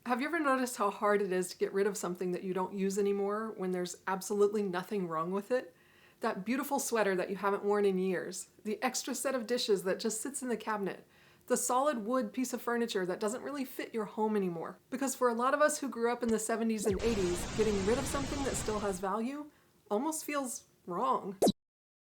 Have you ever noticed how hard it is to get rid of something that you don't use anymore when there's absolutely nothing wrong with it? That beautiful sweater that you haven't worn in years, the extra set of dishes that just sits in the cabinet, the solid wood piece of furniture that doesn't really fit your home anymore. Because for a lot of us who grew up in the 70s and 80s, getting rid of something that still has value almost feels wrong.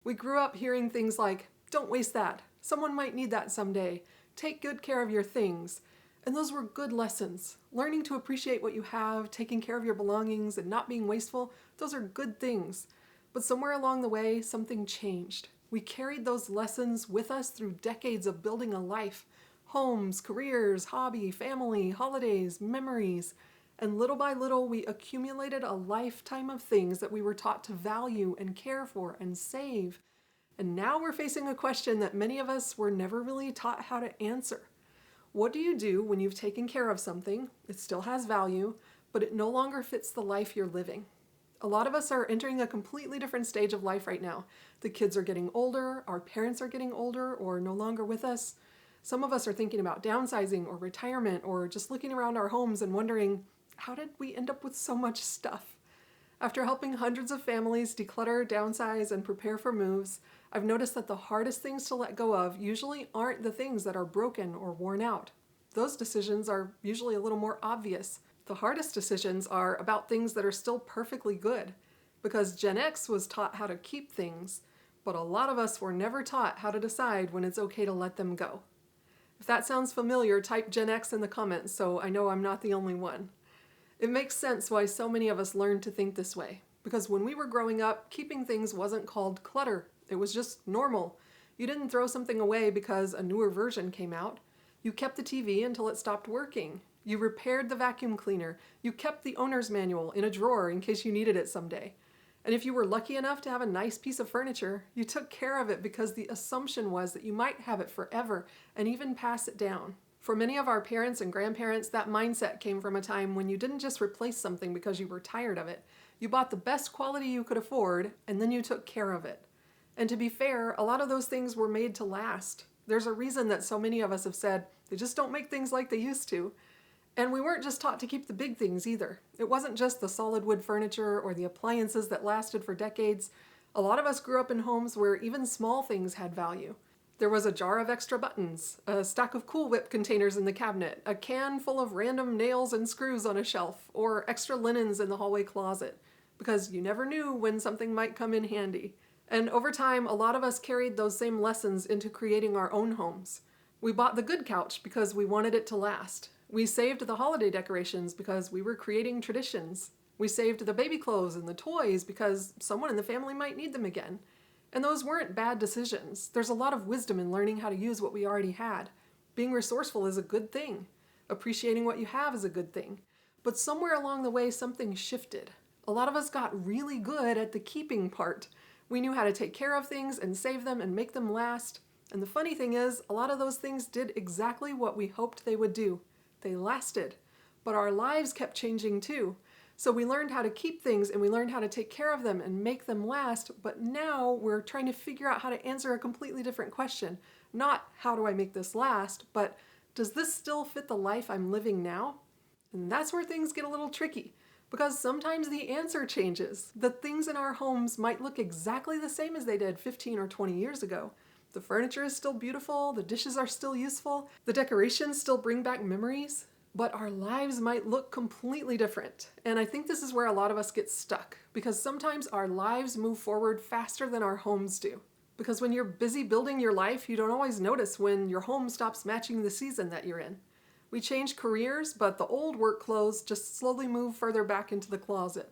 We grew up hearing things like, "Don't waste that. Someone might need that someday. Take good care of your things." And those were good lessons. Learning to appreciate what you have, taking care of your belongings, and not being wasteful, those are good things. But somewhere along the way, something changed. We carried those lessons with us through decades of building a life. Homes, careers, hobby, family, holidays, memories. And little by little, we accumulated a lifetime of things that we were taught to value and care for and save. And now we're facing a question that many of us were never really taught how to answer. What do you do when you've taken care of something, it still has value, but it no longer fits the life you're living? A lot of us are entering a completely different stage of life right now. The kids are getting older, our parents are getting older or no longer with us. Some of us are thinking about downsizing or retirement or just looking around our homes and wondering, how did we end up with so much stuff? After helping hundreds of families declutter, downsize, and prepare for moves, I've noticed that the hardest things to let go of usually aren't the things that are broken or worn out. Those decisions are usually a little more obvious. The hardest decisions are about things that are still perfectly good, because Gen X was taught how to keep things, but a lot of us were never taught how to decide when it's okay to let them go. If that sounds familiar, type Gen X in the comments so I know I'm not the only one. It makes sense why so many of us learned to think this way, because when we were growing up, keeping things wasn't called clutter. It was just normal. You didn't throw something away because a newer version came out. You kept the TV until it stopped working. You repaired the vacuum cleaner. You kept the owner's manual in a drawer in case you needed it someday. And if you were lucky enough to have a nice piece of furniture, you took care of it because the assumption was that you might have it forever and even pass it down. For many of our parents and grandparents, that mindset came from a time when you didn't just replace something because you were tired of it. You bought the best quality you could afford, and then you took care of it. And to be fair, a lot of those things were made to last. There's a reason that so many of us have said, they just don't make things like they used to. And we weren't just taught to keep the big things either. It wasn't just the solid wood furniture or the appliances that lasted for decades. A lot of us grew up in homes where even small things had value. There was a jar of extra buttons, a stack of Cool Whip containers in the cabinet, a can full of random nails and screws on a shelf, or extra linens in the hallway closet, because you never knew when something might come in handy. And over time, a lot of us carried those same lessons into creating our own homes. We bought the good couch because we wanted it to last. We saved the holiday decorations because we were creating traditions. We saved the baby clothes and the toys because someone in the family might need them again. And those weren't bad decisions. There's a lot of wisdom in learning how to use what we already had. Being resourceful is a good thing. Appreciating what you have is a good thing. But somewhere along the way, something shifted. A lot of us got really good at the keeping part. We knew how to take care of things and save them and make them last. And the funny thing is, a lot of those things did exactly what we hoped they would do. They lasted. But our lives kept changing too. So we learned how to keep things and we learned how to take care of them and make them last, but now we're trying to figure out how to answer a completely different question. Not how do I make this last, but does this still fit the life I'm living now? And that's where things get a little tricky, because sometimes the answer changes. The things in our homes might look exactly the same as they did 15 or 20 years ago. The furniture is still beautiful, the dishes are still useful, the decorations still bring back memories. But our lives might look completely different. And I think this is where a lot of us get stuck, because sometimes our lives move forward faster than our homes do. Because when you're busy building your life, you don't always notice when your home stops matching the season that you're in. We change careers, but the old work clothes just slowly move further back into the closet.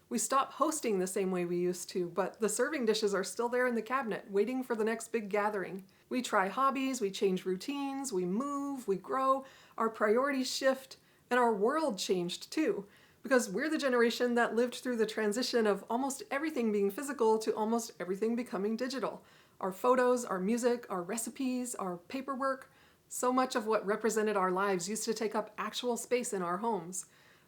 We stop hosting the same way we used to, but the serving dishes are still there in the cabinet, waiting for the next big gathering. We try hobbies, we change routines, we move, we grow, our priorities shift, and our world changed too, because we're the generation that lived through the transition of almost everything being physical to almost everything becoming digital. Our photos, our music, our recipes, our paperwork, so much of what represented our lives used to take up actual space in our homes.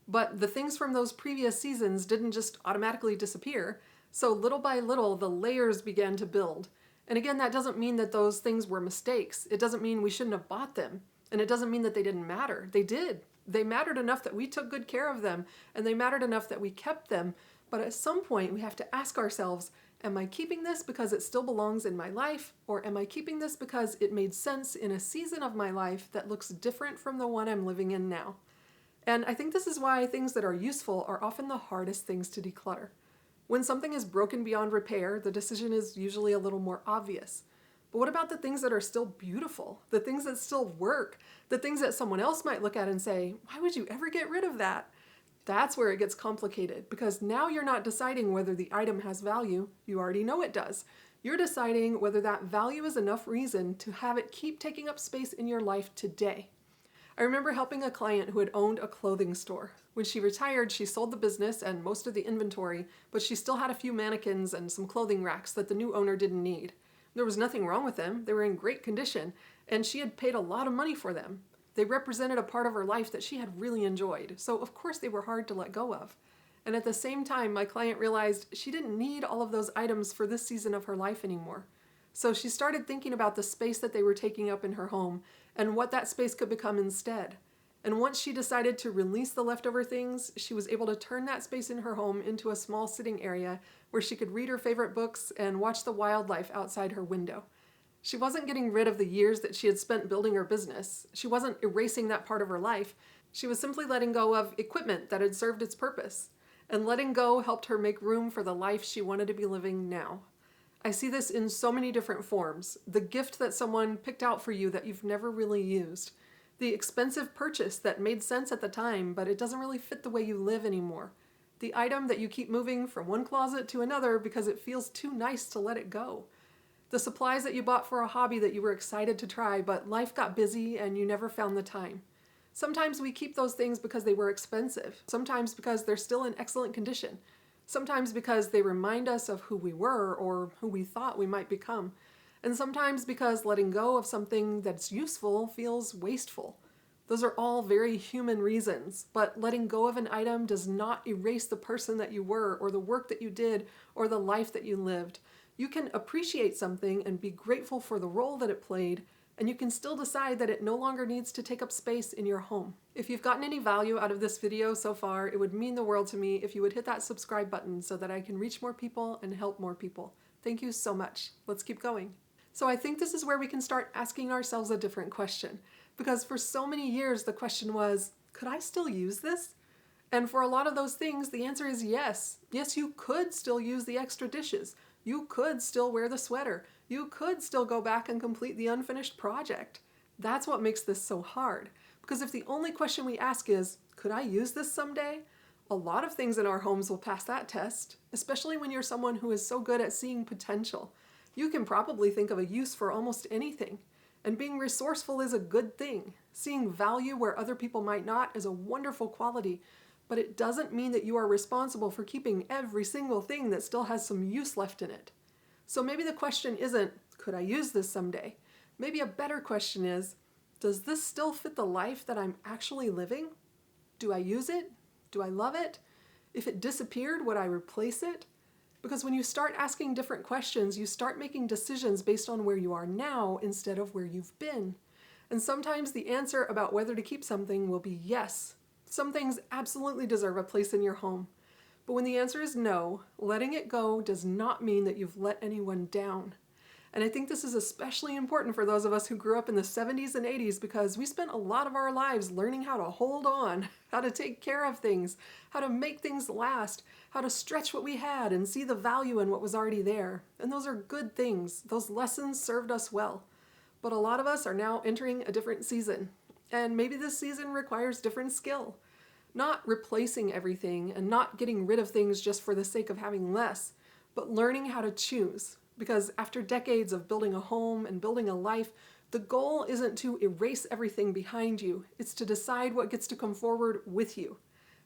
But the things from those previous seasons didn't just automatically disappear, so little by little the layers began to build. And again, that doesn't mean that those things were mistakes. It doesn't mean we shouldn't have bought them. And it doesn't mean that they didn't matter. They did. They mattered enough that we took good care of them, and they mattered enough that we kept them. But at some point, we have to ask ourselves, am I keeping this because it still belongs in my life, or am I keeping this because it made sense in a season of my life that looks different from the one I'm living in now? And I think this is why things that are useful are often the hardest things to declutter. When something is broken beyond repair, the decision is usually a little more obvious. But what about the things that are still beautiful? The things that still work? The things that someone else might look at and say, why would you ever get rid of that? That's where it gets complicated, because now you're not deciding whether the item has value. You already know it does. You're deciding whether that value is enough reason to have it keep taking up space in your life today. I remember helping a client who had owned a clothing store. When she retired, she sold the business and most of the inventory, but she still had a few mannequins and some clothing racks that the new owner didn't need. There was nothing wrong with them. They were in great condition, and she had paid a lot of money for them. They represented a part of her life that she had really enjoyed, so of course they were hard to let go of. And at the same time, my client realized she didn't need all of those items for this season of her life anymore. So she started thinking about the space that they were taking up in her home and what that space could become instead. And once she decided to release the leftover things, she was able to turn that space in her home into a small sitting area where she could read her favorite books and watch the wildlife outside her window. She wasn't getting rid of the years that she had spent building her business. She wasn't erasing that part of her life. She was simply letting go of equipment that had served its purpose. And letting go helped her make room for the life she wanted to be living now. I see this in so many different forms. The gift that someone picked out for you that you've never really used. The expensive purchase that made sense at the time, but it doesn't really fit the way you live anymore. The item that you keep moving from one closet to another because it feels too nice to let it go. The supplies that you bought for a hobby that you were excited to try, but life got busy and you never found the time. Sometimes we keep those things because they were expensive. Sometimes because they're still in excellent condition. Sometimes because they remind us of who we were or who we thought we might become. And sometimes because letting go of something that's useful feels wasteful. Those are all very human reasons, but letting go of an item does not erase the person that you were or the work that you did or the life that you lived. You can appreciate something and be grateful for the role that it played, and you can still decide that it no longer needs to take up space in your home. If you've gotten any value out of this video so far, it would mean the world to me if you would hit that subscribe button so that I can reach more people and help more people. Thank you so much. Let's keep going. So I think this is where we can start asking ourselves a different question. Because for so many years, the question was, could I still use this? And for a lot of those things, the answer is yes. Yes, you could still use the extra dishes. You could still wear the sweater. You could still go back and complete the unfinished project. That's what makes this so hard. Because if the only question we ask is, could I use this someday? A lot of things in our homes will pass that test, especially when you're someone who is so good at seeing potential. You can probably think of a use for almost anything. And being resourceful is a good thing. Seeing value where other people might not is a wonderful quality, but it doesn't mean that you are responsible for keeping every single thing that still has some use left in it. So maybe the question isn't, could I use this someday? Maybe a better question is, does this still fit the life that I'm actually living? Do I use it? Do I love it? If it disappeared, would I replace it? Because when you start asking different questions, you start making decisions based on where you are now instead of where you've been. And sometimes the answer about whether to keep something will be yes. Some things absolutely deserve a place in your home. But when the answer is no, letting it go does not mean that you've let anyone down. And I think this is especially important for those of us who grew up in the 70s and 80s because we spent a lot of our lives learning how to hold on, how to take care of things, how to make things last, how to stretch what we had and see the value in what was already there. And those are good things. Those lessons served us well. But a lot of us are now entering a different season. And maybe this season requires different skill. Not replacing everything and not getting rid of things just for the sake of having less, but learning how to choose. Because after decades of building a home and building a life, the goal isn't to erase everything behind you. It's to decide what gets to come forward with you.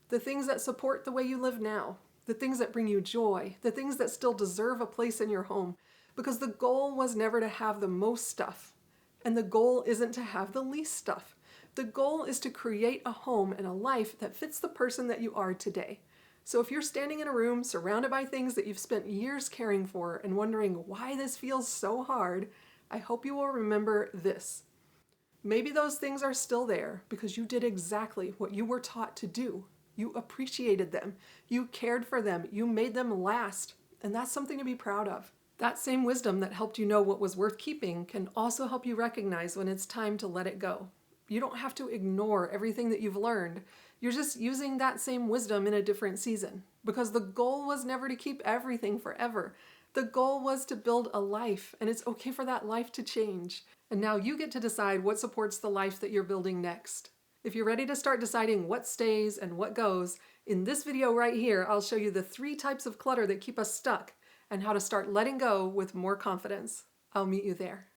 The things that support the way you live now, the things that bring you joy, the things that still deserve a place in your home. Because the goal was never to have the most stuff. And the goal isn't to have the least stuff. The goal is to create a home and a life that fits the person that you are today. So if you're standing in a room surrounded by things that you've spent years caring for and wondering why this feels so hard, I hope you will remember this. Maybe those things are still there because you did exactly what you were taught to do. You appreciated them, you cared for them, you made them last, and that's something to be proud of. That same wisdom that helped you know what was worth keeping can also help you recognize when it's time to let it go. You don't have to ignore everything that you've learned. You're just using that same wisdom in a different season. Because the goal was never to keep everything forever. The goal was to build a life, and it's okay for that life to change. And now you get to decide what supports the life that you're building next. If you're ready to start deciding what stays and what goes, in this video right here, I'll show you the 3 types of clutter that keep us stuck and how to start letting go with more confidence. I'll meet you there.